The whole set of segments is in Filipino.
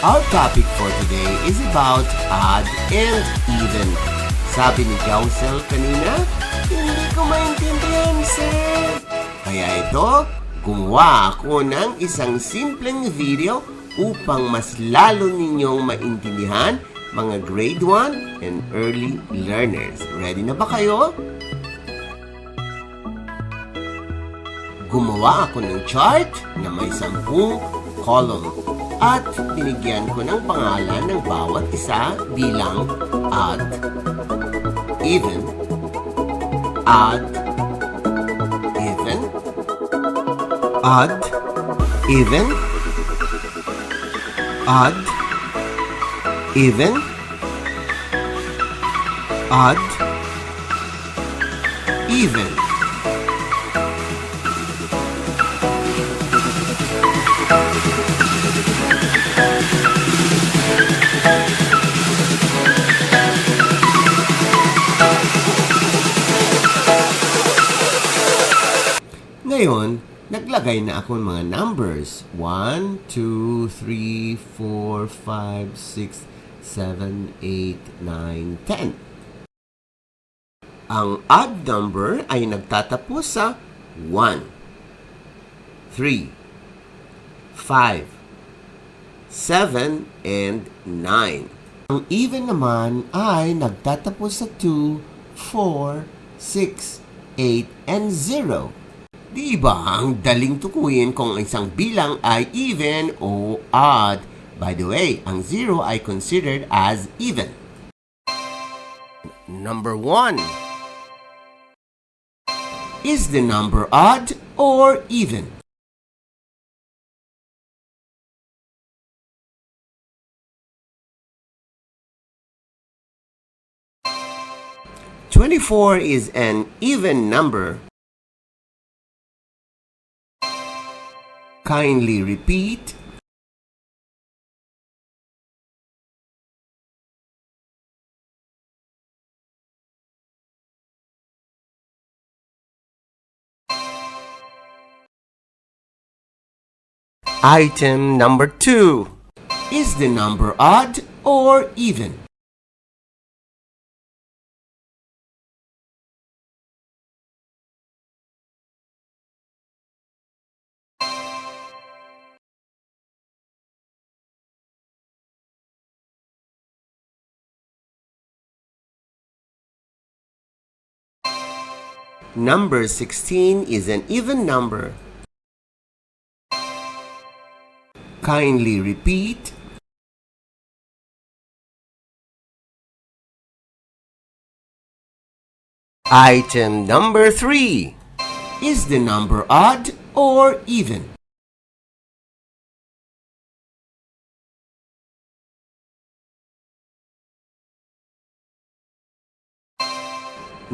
Our topic for today is about odd and even. Sabi ni Gausel kanina, hindi ko maintindihan, sir. Kaya ito, gumawa ako ng isang simpleng video upang mas lalo ninyong maintindihan mga grade 1 and early learners. Ready na ba kayo? Gumawa ako ng chart na may 10 column at binigyan ko ng pangalan ng bawat isa bilang odd, even, odd, even, odd, even, odd, even, odd, even. Ngayon, naglagay na ako ng mga numbers. 1, 2, 3, 4, 5, 6, 7, 8, 9, 10. Ang odd number ay nagtatapos sa 1, 3, 5, 7, and 9. Ang even naman ay nagtatapos sa 2, 4, 6, 8, and 0. Di ba ang daling tukuyin kung isang bilang ay even o odd? By the way, ang 0 ay considered as even. Number 1. Is the number odd or even? "24 is an even number." Kindly repeat. Item number 2. Is the number odd or even? Number 16 is an even number. Kindly repeat. Item number 3. Is the number odd or even?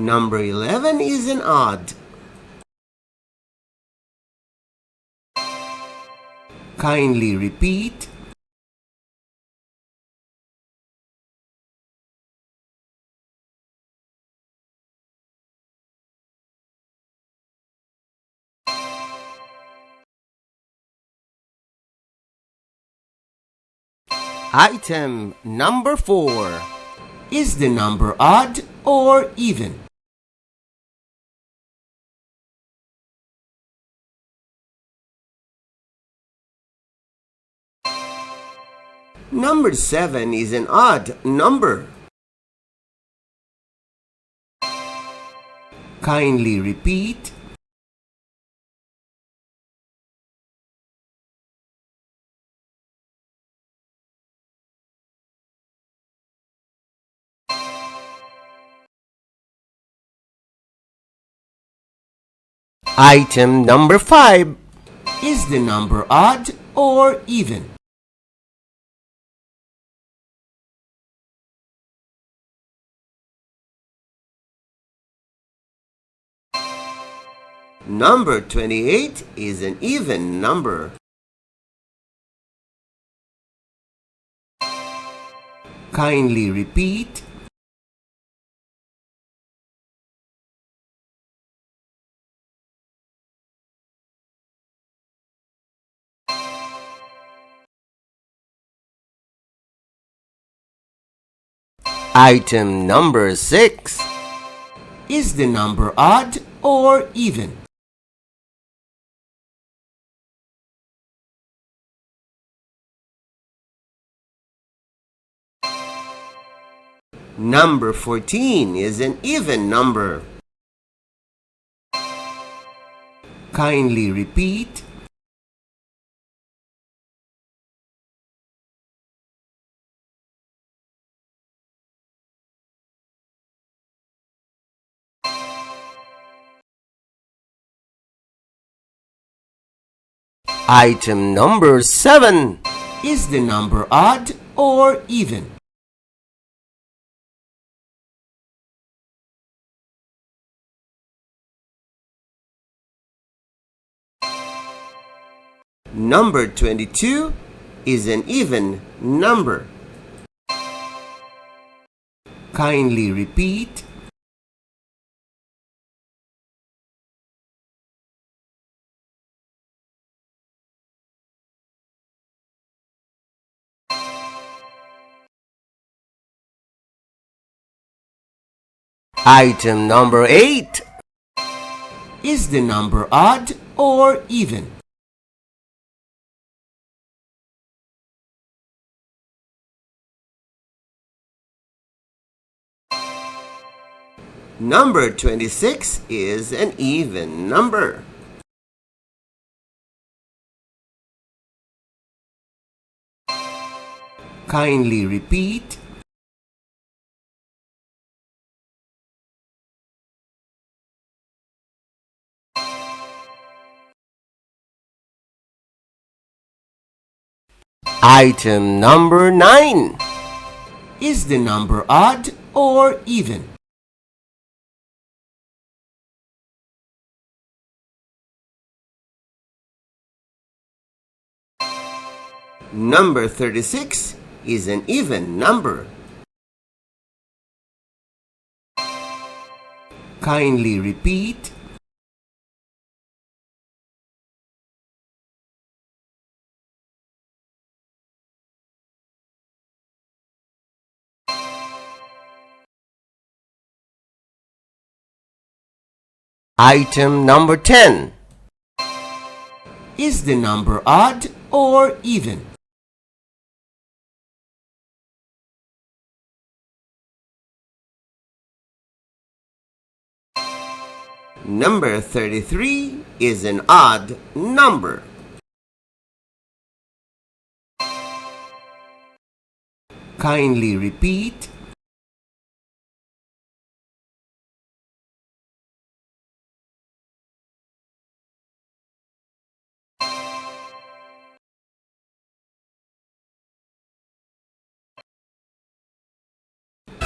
Number 11 is an odd. Kindly repeat. Item number 4. Is the number odd or even? Number 7 is an odd number. Kindly repeat. Item number 5. Is the number odd or even? Number 28 is an even number. Kindly repeat. Item number 6. Is the number odd or even? Number 14 is an even number. Kindly repeat. Item number 7. Is the number odd or even? Number 22 is an even number. Kindly repeat. Item number 8. Is the number odd or even? Number 26 is an even number. Kindly repeat. Item number 9. Is the number odd or even? Number 36 is an even number. Kindly repeat. Item number 10. Is the number odd or even? Number 33 is an odd number. Kindly repeat.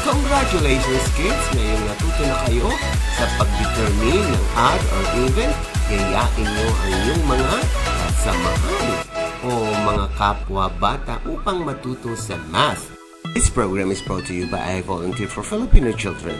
Congratulations kids! Ngayong natuto na kayo sa pag-determine ng odd or even, yayain nyo ang iyong mga kasamahan o mga kapwa-bata upang matuto sa math. This program is brought to you by I Volunteer for Filipino Children.